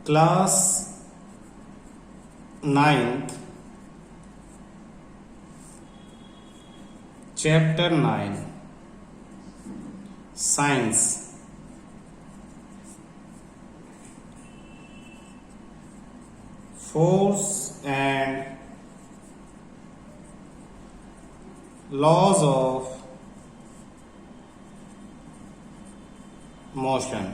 Class 9th chapter 9 science force and laws of motion.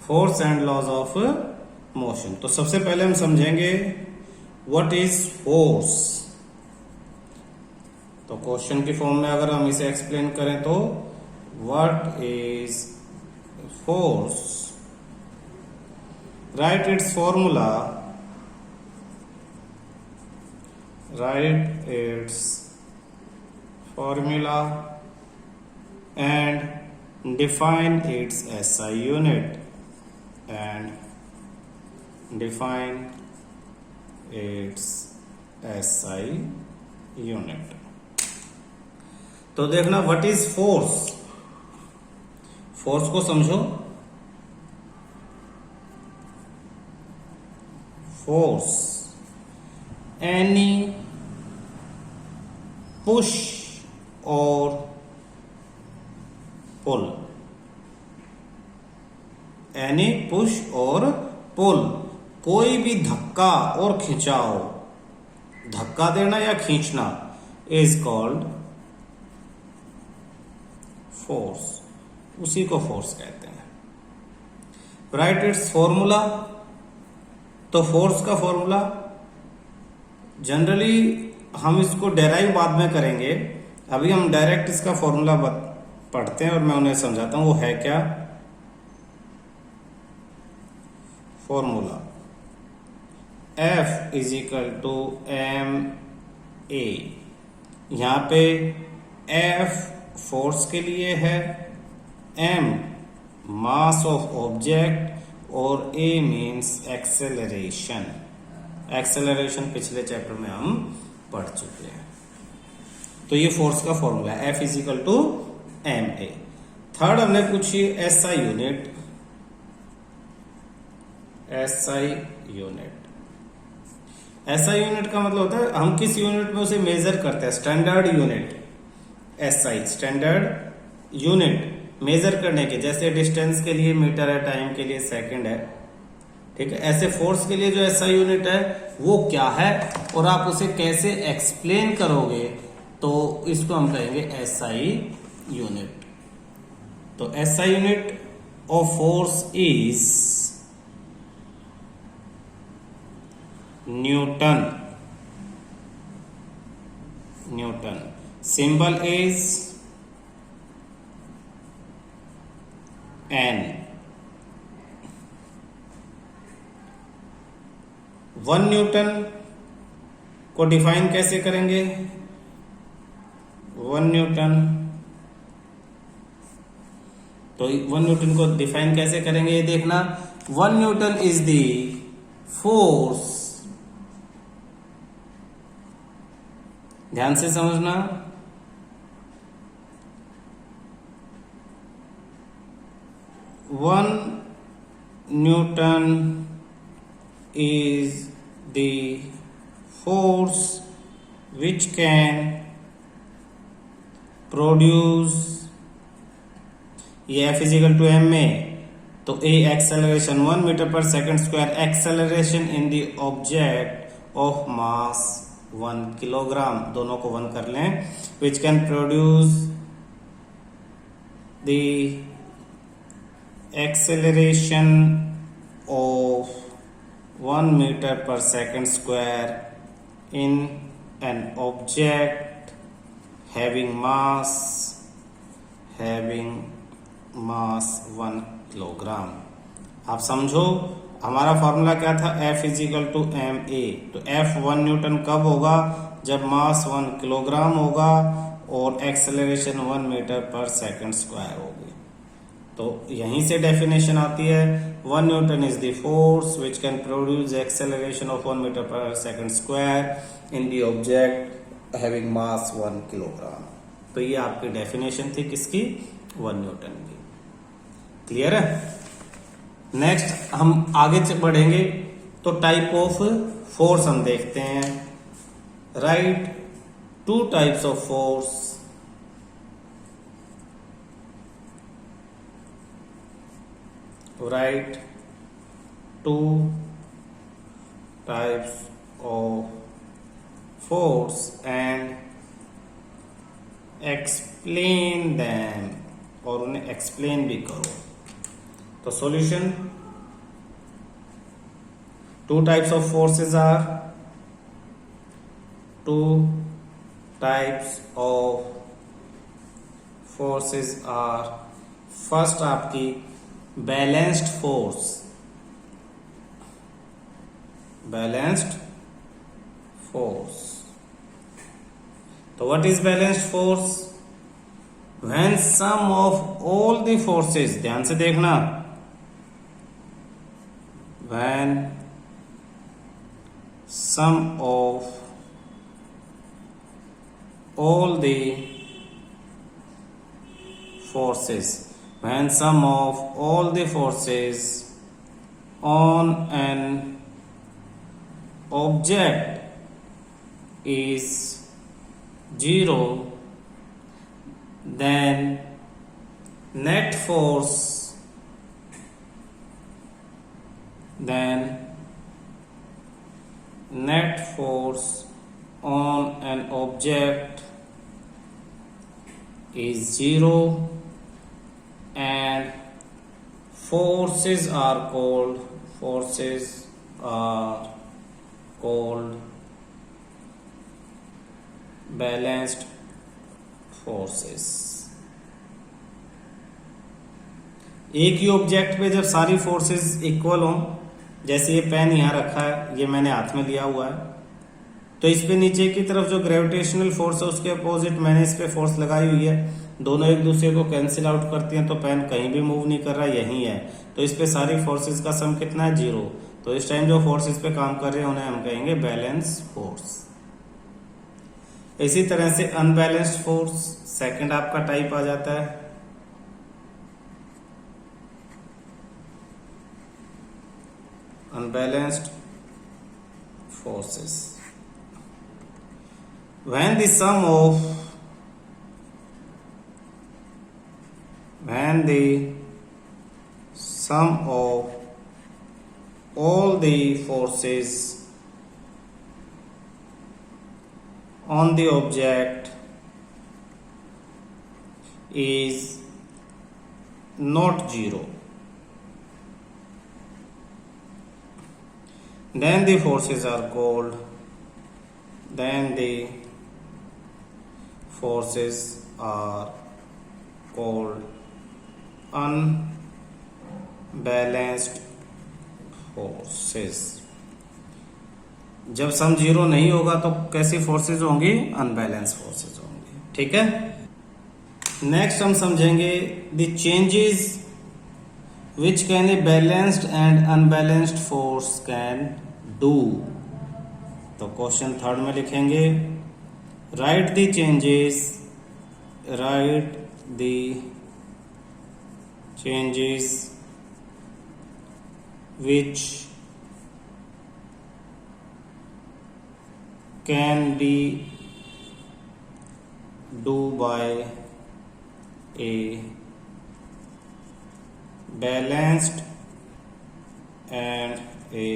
Force and laws of motion. तो सबसे पहले हम समझेंगे व्हाट इज फोर्स। तो क्वेश्चन की फॉर्म में अगर हम इसे एक्सप्लेन करें तो what is force, write its formula, write its formula and define its SI unit and define its SI unit। तो देखना व्हाट इज फोर्स। फोर्स को समझो। फोर्स एनी पुश और पुल, एनी पुश और पुल, कोई भी धक्का और खिंचाव, धक्का देना या खींचना इज कॉल्ड फोर्स, उसी को फोर्स कहते हैं। Right its formula. तो फोर्स का फॉर्मूला जनरली हम इसको डेराइव बाद में करेंगे, अभी हम डायरेक्ट इसका फॉर्मूला पढ़ते हैं और मैं उन्हें समझाता हूं वो है क्या। Formula F is equal to M a. यहां पे F फोर्स के लिए है, M मास ऑफ ऑब्जेक्ट और A मींस एक्सेलरेशन। एक्सेलरेशन पिछले चैप्टर में हम पढ़ चुके हैं। तो ये फोर्स का फॉर्मूला है F is equal to M a. Third हमने पूछी SI unit. SI unit, SI unit का मतलब होता है हम किस यूनिट में उसे मेजर करते हैं। Standard unit SI, standard unit measure करने के, जैसे डिस्टेंस के लिए मीटर है, टाइम के लिए सेकंड है, ठीक है। ऐसे फोर्स के लिए जो एसआई यूनिट है वो क्या है और आप उसे कैसे एक्सप्लेन करोगे, तो इसको हम कहेंगे एसआई यूनिट। तो SI unit of force is Newton. Newton symbol is N। 1 Newton को डिफाइन कैसे करेंगे। 1 न्यूटन, तो 1 न्यूटन को डिफाइन कैसे करेंगे ये देखना। 1 न्यूटन इज द फोर्स, ध्यान से समझना, 1 newton is the force which can produce, ये F इजिकल टू एम में, तो A एक्सेलरेशन 1 मीटर पर second square, acceleration in the object of mass 1 kilogram, दोनों को 1 कर लें, which can produce the acceleration of 1 metre पर second square in an object having mass 1 kilogram. आप समझो हमारा फॉर्मूला क्या था, F equal to M A. तो F 1 न्यूटन कब होगा, जब मास 1 किलोग्राम होगा और एक्सेलरेशन 1 मीटर पर सेकंड स्क्वायर होगी। तो यहीं से डेफिनेशन आती है, 1 newton is the force which can produce acceleration of 1 metre पर second square in the object having mass 1 kilogram. तो ये आपकी डेफिनेशन थी किसकी, 1 न्यूटन की। क्लियर है? नेक्स्ट हम आगे बढ़ेंगे तो टाइप ऑफ फोर्स हम देखते हैं. Right two types of force. Right two types of force and explain them, और उन्हें एक्सप्लेन भी करो. तो solution, two types of forces are, two types of forces are, first आपकी बैलेंस्ड फोर्स. Balanced force. तो what is balanced force? When sum of all the forces, ध्यान से देखना, when sum of all the forces, when sum of all the forces on an object is 0, then net force, net force on an object is 0, and forces are called balanced forces. एक ही object पे जब सारी forces equal हों, जैसे ये pen यहाँ रखा है, ये मैंने हाथ में लिया हुआ है, तो इस पे नीचे की तरफ जो ग्रेविटेशनल फोर्स है उसके अपोजिट मैंने इस पे फोर्स लगाई हुई है. दोनों एक दूसरे को कैंसिल आउट करती हैं, तो पेन कहीं भी मूव नहीं कर रहा, यही है. तो इस पे सारी फोर्सेस का सम कितना है? 0. तो इस टाइम जो फोर्स इस पे काम कर रहे हैं उन्हें हम कहेंगे बैलेंस फोर्स. इसी तरह से अनबैलेंस्ड फोर्स सेकंड आपका टाइप आ जाता है. Unbalanced forces. When the sum of all the forces on the object is not 0, then the forces are called unbalanced forces. जब सम 0 नहीं होगा तो कैसी फोर्सेज होंगी? अनबैलेंस फोर्सेज होंगी. ठीक है. नेक्स्ट हम समझेंगे the changes which can a balanced and unbalanced force can do. तो क्वेश्चन थर्ड में लिखेंगे right the changes which can be do by a balanced and a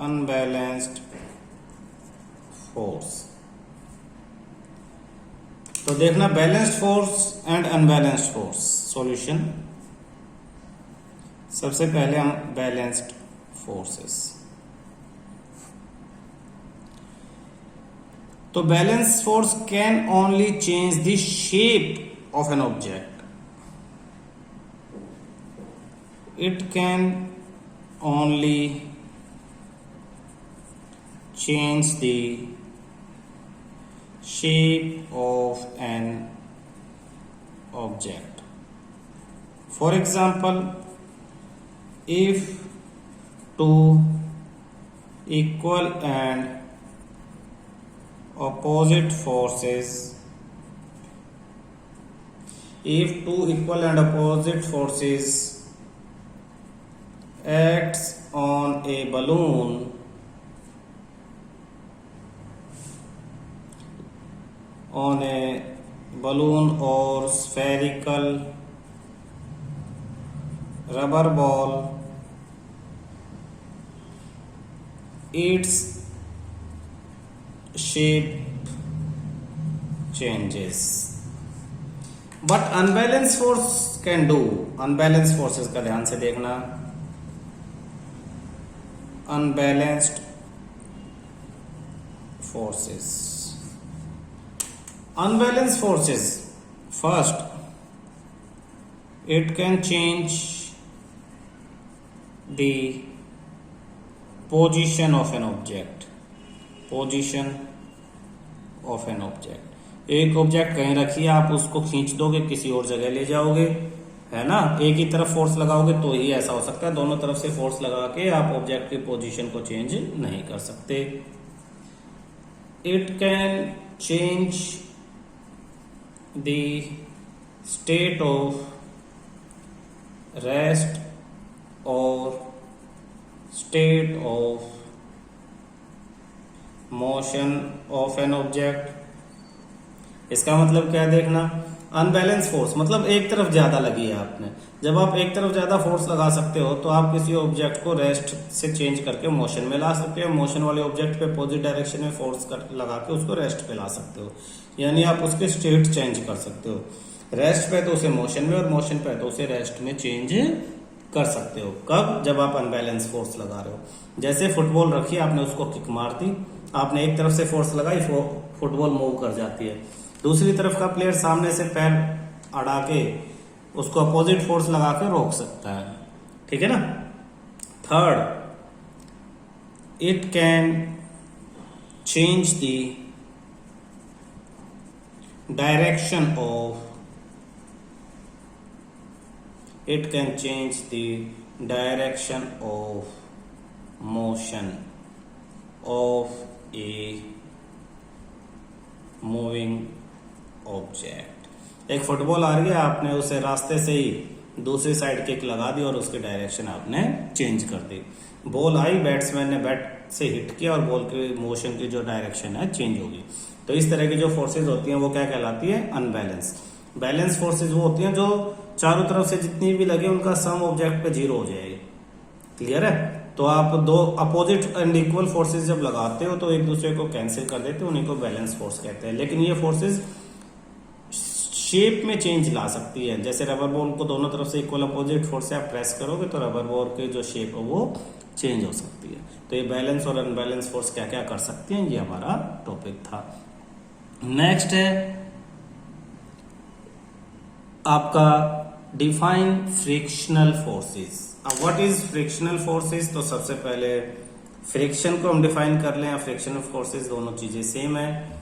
unbalanced force. तो देखना balanced force and unbalanced force. Solution, सबसे पहले हम balanced forces. तो balance force can only change the shape of an object. It can only change the shape of an object. For example, if two equal and opposite forces if two equal and opposite forces acts on a balloon or spherical rubber ball, its shape changes. But unbalanced force can do. Unbalanced forces का ध्यान से देखना. Unbalanced forces. Unbalanced forces. First, it can change the position of an object. Position of an object. एक object कहीं रखिए, आप उसको खींच दोगे, किसी और जगह ले जाओगे, है ना. एक ही तरफ फोर्स लगाओगे तो ही ऐसा हो सकता है. दोनों तरफ से फोर्स लगा के आप ऑब्जेक्ट की पोजीशन को चेंज नहीं कर सकते. It can change the state of rest और state of motion of an object. इसका मतलब क्या देखना. अनबैलेंस फोर्स मतलब एक तरफ ज्यादा लगी है आपने. जब आप एक तरफ ज्यादा फोर्स लगा सकते हो तो आप किसी ऑब्जेक्ट को रेस्ट से चेंज करके मोशन में ला सकते हो. मोशन वाले ऑब्जेक्ट पे अपोजिट डायरेक्शन में फोर्स लगा के उसको रेस्ट पे ला सकते हो. यानी आप उसके स्टेट चेंज कर सकते हो. रेस्ट पे तो उसे मोशन में और मोशन पे तो उसे रेस्ट में चेंज कर सकते हो. कब? जब आप अनबैलेंस फोर्स लगा रहे हो. जैसे फुटबॉल रखी, आपने उसको किक मार दी, आपने एक तरफ से फोर्स लगाई, फुटबॉल मूव कर जाती है. दूसरी तरफ का प्लेयर सामने से पैर अड़ा के उसको अपोजिट फोर्स लगा के रोक सकता है. ठीक है ना. Third, it can change the direction of motion of a moving object. एक फुटबॉल आ रही है, आपने उसे रास्ते से ही दूसरी साइड किक लगा दी और उसकी डायरेक्शन आपने चेंज कर दी. बॉल आई, बैट्समैन ने बैट से हिट किया और बॉल की मोशन की जो डायरेक्शन है चेंज होगी. तो इस तरह की जो फोर्सेज होती हैं वो क्या कहलाती है? अनबैलेंस. बैलेंस फोर्सेज वो होती हैं जो चारों तरफ से जितनी भी लगे उनका सम ऑब्जेक्ट पे जीरो हो जाएगी. क्लियर है. तो आप दो अपोजिट एंड इक्वल फोर्सेज जब लगाते हो तो एक दूसरे को कैंसिल कर देते हो, उन्हीं को बैलेंस फोर्स कहते हैं. लेकिन ये फोर्सेज शेप में चेंज ला सकती है. जैसे रबर बॉल को दोनों तरफ से इक्वल अपोजिट फोर्स से आप प्रेस करोगे तो रबर बॉल की जो शेप है वो चेंज हो सकती है. तो ये बैलेंस और अनबैलेंस फोर्स क्या क्या कर सकती हैं, ये हमारा टॉपिक था. नेक्स्ट है आपका डिफाइन फ्रिक्शनल फोर्सेस. अब व्हाट इज फ्रिक्शनल फोर्सेस? तो सबसे पहले फ्रिक्शन को हम डिफाइन कर लें. फ्रिक्शनल फोर्सेस दोनों चीजें सेम है.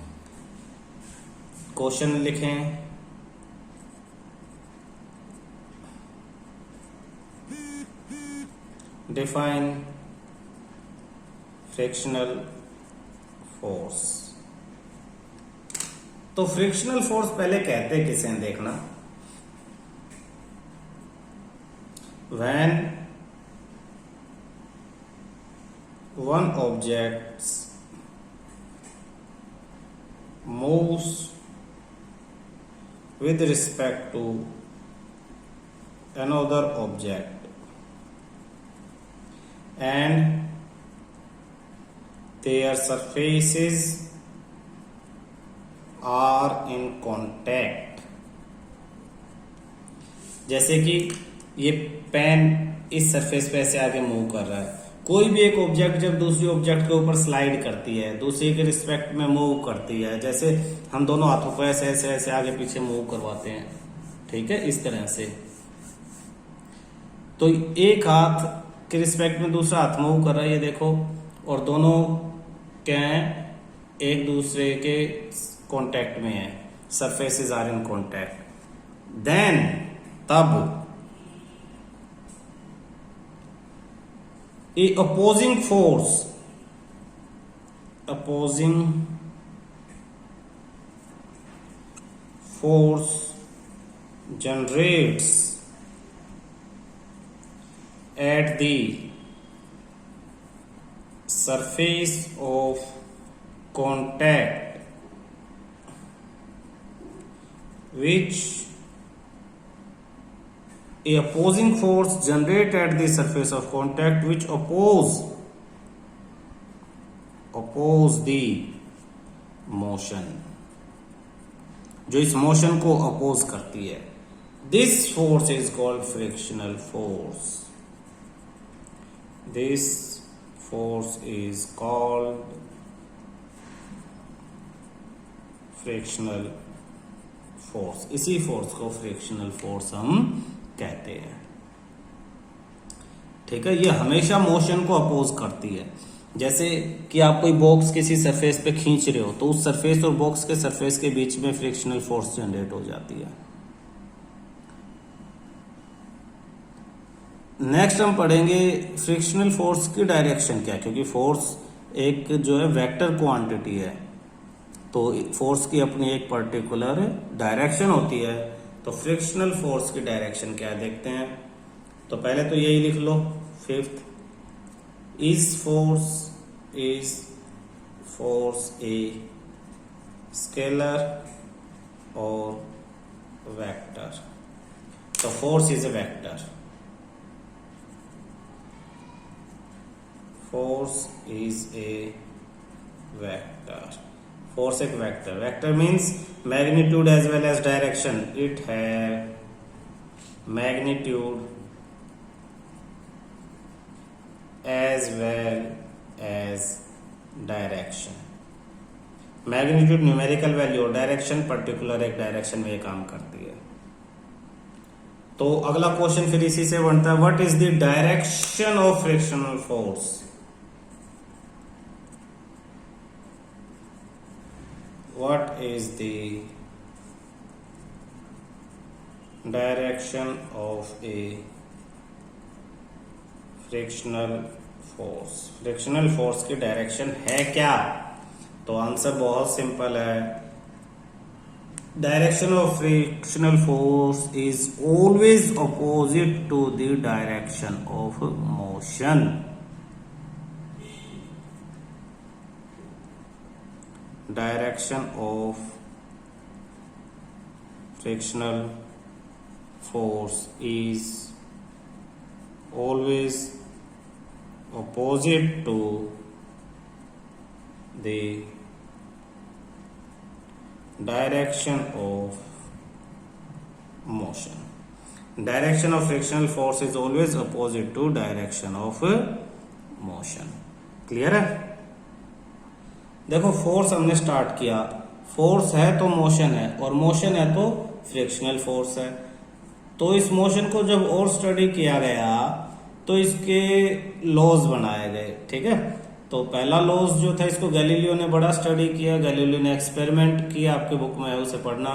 क्वेश्चन लिखें. Define frictional force. तो फ्रिक्शनल फोर्स पहले कहते किसे हैं देखना. When one object moves with respect to another object and their surfaces are in contact. जैसे कि ये पेन इस सरफेस पे ऐसे आगे मूव कर रहा है. कोई भी एक ऑब्जेक्ट जब दूसरी ऑब्जेक्ट के ऊपर स्लाइड करती है, दूसरे के रिस्पेक्ट में मूव करती है, जैसे हम दोनों हाथों को ऐसे ऐसे ऐसे आगे पीछे मूव करवाते हैं, ठीक है, इस तरह से. तो एक हाथ के रिस्पेक्ट में दूसरा हाथ मूव कर रहा है, ये देखो, और दोनों क्या हैं, एक दूसरे के कांटेक्ट में है. Surfaces are in contact. Then तब a opposing force generates at the surface of contact which a opposing force generate at the surface of contact which oppose the motion, जो इस मोशन को अपोज करती है. This force is called frictional force. This force is called frictional force. इसी force को frictional force हम कहते हैं. ठीक है, ये हमेशा मोशन को अपोज करती है. जैसे कि आप कोई बॉक्स किसी सरफेस पे खींच रहे हो तो उस सरफेस और बॉक्स के सरफेस के बीच में फ्रिक्शनल फोर्स जनरेट हो जाती है. नेक्स्ट हम पढ़ेंगे फ्रिक्शनल फोर्स की डायरेक्शन क्या है, क्योंकि फोर्स एक जो है वेक्टर क्वांटिटी है, तो फोर्स की अपनी एक पर्टिकुलर डायरेक्शन होती है. तो फ्रिक्शनल फोर्स की डायरेक्शन क्या है देखते हैं. तो पहले तो यही लिख लो. Fifth, is force a scalar or vector? So force is a vector. Force is a vector. Force एक vector. Vector means magnitude as well as direction. It have magnitude as well as direction. Magnitude numerical value और direction particular एक direction में ये काम करती है. तो अगला क्वेश्चन फिर इसी से बनता है, what is the direction of frictional force. What is the direction of a frictional force. Frictional force की डायरेक्शन है क्या. तो आंसर बहुत सिंपल है. Direction of frictional force is always opposite to the direction of motion. Direction of frictional force is always opposite to the direction of motion. Direction of frictional force is always opposite to direction of motion. Clear है. देखो force हमने start किया. Force है तो motion है, और motion है तो फ्रिक्शनल फोर्स है. तो इस मोशन को जब और स्टडी किया गया तो इसके लॉज बनाए गए. ठीक है, तो पहला लॉज जो था इसको गैलीलियो ने बड़ा स्टडी किया. गैलीलियो ने एक्सपेरिमेंट किया, आपके बुक में है उसे पढ़ना.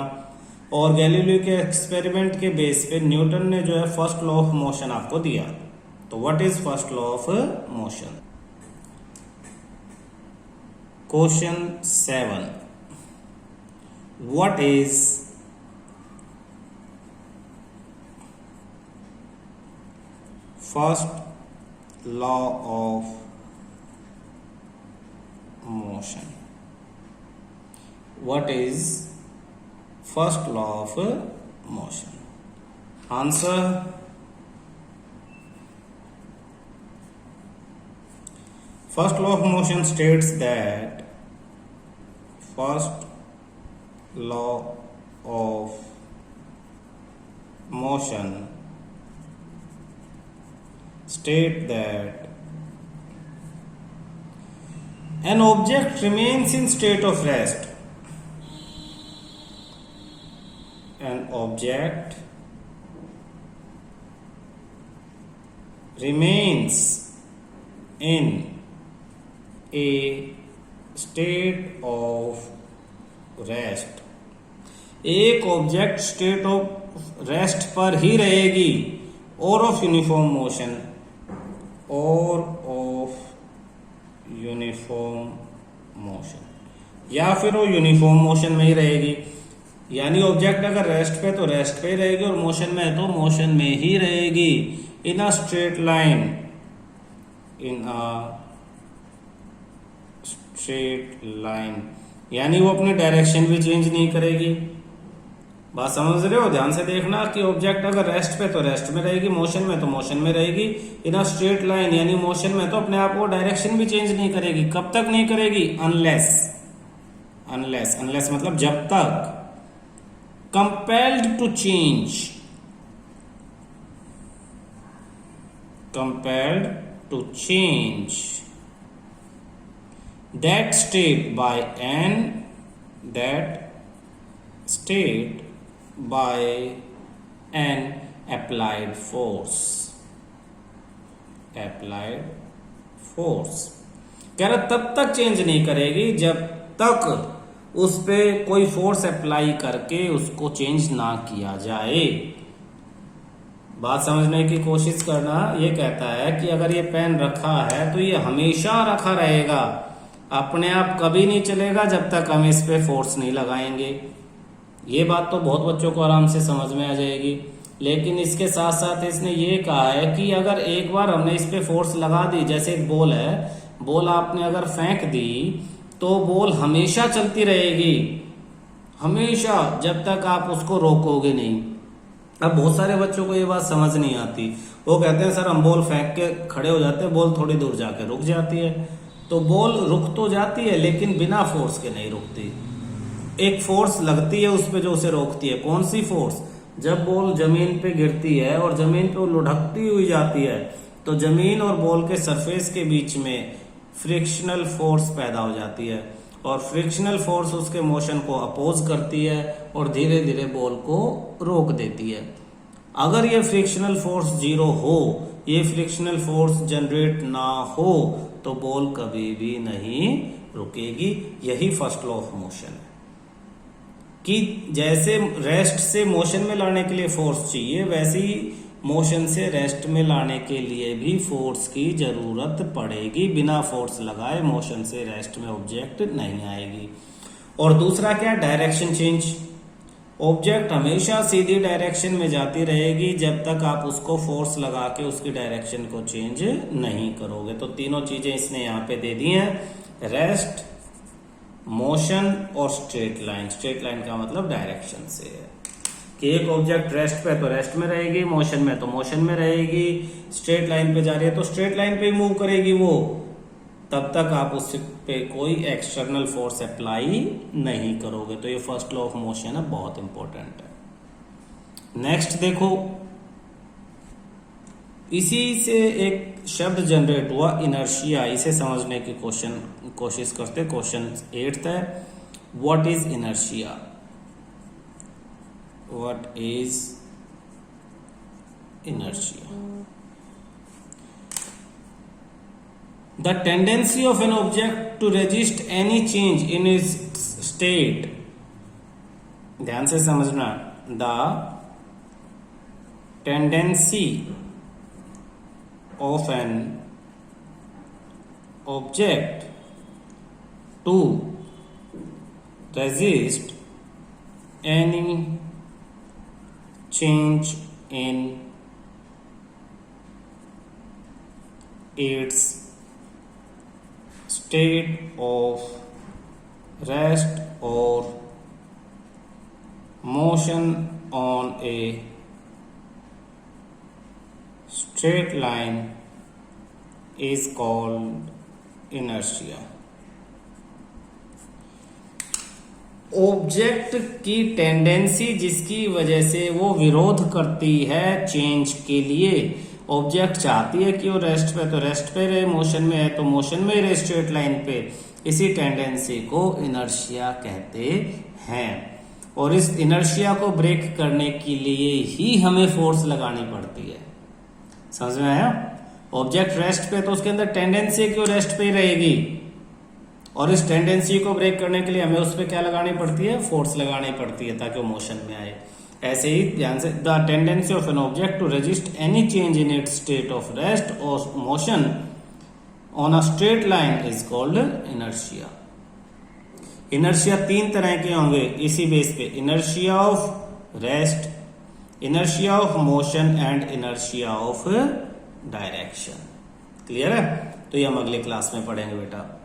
और गैलीलियो के एक्सपेरिमेंट के बेस पे न्यूटन ने जो है फर्स्ट लॉ ऑफ मोशन आपको दिया. तो what is first law of motion. Question 7, what is first law of motion. What is first law of motion? Answer, first law of motion states that first law of motion state that an object remains in state of rest. An object remains in a state of rest. एक object state of rest पर ही रहेगी, और of uniform motion, और of uniform motion, या फिर वो uniform motion में ही रहेगी. यानी ऑब्जेक्ट अगर रेस्ट पे तो रेस्ट पे ही रहेगी और मोशन में है तो मोशन में ही रहेगी। In a straight line, in a straight line, यानी वो अपनी डायरेक्शन भी चेंज नहीं करेगी। बात समझ रहे हो? ध्यान से देखना कि ऑब्जेक्ट अगर रेस्ट पे तो रेस्ट में रहेगी, मोशन में तो मोशन में रहेगी। इन अ स्ट्रेट लाइन यानी मोशन में तो अपने आप वो डायरेक्शन भी चेंज नहीं करेगी। कब तक नहीं करेगी? अनलेस, अनलेस, अनलेस मतलब जब तक, compelled to change, compelled to change that state by an applied force, applied force कह रहा तब तक चेंज नहीं करेगी जब तक उस पे कोई फोर्स अप्लाई करके उसको चेंज ना किया जाए। बात समझने की कोशिश करना। ये कहता है कि अगर ये पेन रखा है तो ये हमेशा रखा रहेगा, अपने आप कभी नहीं चलेगा जब तक हम इस पे फोर्स नहीं लगाएंगे। ये बात तो बहुत बच्चों को आराम से समझ में आ जाएगी। लेकिन इसके साथ साथ इसने ये कहा है कि अगर एक बार हमने इस पे फोर्स लगा दी, जैसे एक बॉल है, बॉल आपने अगर फेंक दी तो बॉल हमेशा चलती रहेगी, हमेशा, जब तक आप उसको रोकोगे नहीं। अब बहुत सारे बच्चों को ये बात समझ नहीं आती। वो कहते हैं सर हम बॉल फेंक के खड़े हो जाते हैं, बॉल थोड़ी दूर जाके रुक जाती है। तो बॉल रुक तो जाती है लेकिन बिना फोर्स के नहीं रुकती। एक फोर्स लगती है उस पे जो उसे रोकती है। कौन सी फोर्स? जब बॉल जमीन पे गिरती है और जमीन पे वो लुढ़कती हुई जाती है तो जमीन और बॉल के सरफेस के बीच में फ्रिक्शनल फोर्स पैदा हो जाती है और फ्रिक्शनल फोर्स उसके मोशन को अपोज करती है और धीरे धीरे बॉल को रोक देती है। अगर ये फ्रिक्शनल फोर्स जीरो हो, ये फ्रिक्शनल फोर्स जनरेट ना हो तो बॉल कभी भी नहीं रुकेगी। यही फर्स्ट लॉ ऑफ मोशन है कि जैसे रेस्ट से मोशन में लाने के लिए फोर्स चाहिए, वैसे ही मोशन से रेस्ट में लाने के लिए भी फोर्स की जरूरत पड़ेगी। बिना फोर्स लगाए मोशन से रेस्ट में ऑब्जेक्ट नहीं आएगी। और दूसरा क्या? Direction change. ऑब्जेक्ट हमेशा सीधी डायरेक्शन में जाती रहेगी जब तक आप उसको फोर्स लगा के उसकी डायरेक्शन को चेंज नहीं करोगे। तो तीनों चीजें इसने यहाँ पे दे दी हैं, रेस्ट, मोशन और स्ट्रेट लाइन। स्ट्रेट लाइन का मतलब डायरेक्शन से है कि एक ऑब्जेक्ट रेस्ट पे तो रेस्ट में रहेगी, मोशन में तो मोशन में रहेगी, स्ट्रेट लाइन पे जा रही है तो स्ट्रेट लाइन पे मूव करेगी वो, तब तक आप उस पे कोई एक्सटर्नल फोर्स अप्लाई नहीं करोगे। तो ये फर्स्ट लॉ ऑफ मोशन है, बहुत इंपॉर्टेंट है। नेक्स्ट देखो, इसी से एक शब्द जनरेट हुआ इनर्शिया। इसे समझने की कोशिश करते। क्वेश्चन 8 है, what is inertia? What is inertia? The tendency of an object to resist any change in its state. ध्यान से समझना। The tendency of an object to resist any change in its state of rest or motion on a straight line is called inertia. Object की tendency जिसकी वजह से वो विरोध करती है चेंज के लिए। ऑब्जेक्ट चाहती है कि वो रेस्ट पे तो रेस्ट पे रहे, मोशन में है तो मोशन में रहे, स्ट्रेट लाइन पे। इसी टेंडेंसी को इनर्शिया कहते हैं और इस इनर्शिया को ब्रेक करने के लिए ही हमें फोर्स लगानी पड़ती है। समझ में आया? ऑब्जेक्ट रेस्ट पे तो उसके अंदर टेंडेंसी है कि वो रेस्ट पे ही रहेगी और इस टेंडेंसी को ब्रेक करने के लिए हमें उस पर क्या लगानी पड़ती है? फोर्स लगानी पड़ती है ताकि वो मोशन में आए। ऐसे ही ध्यान से, the tendency of an object to resist any change in its state of rest और motion on a straight line is called inertia. Inertia तीन तरह के होंगे इसी बेस पे, inertia of rest, inertia of motion and inertia of direction. Clear है? तो ये हम अगले क्लास में पढ़ेंगे बेटा।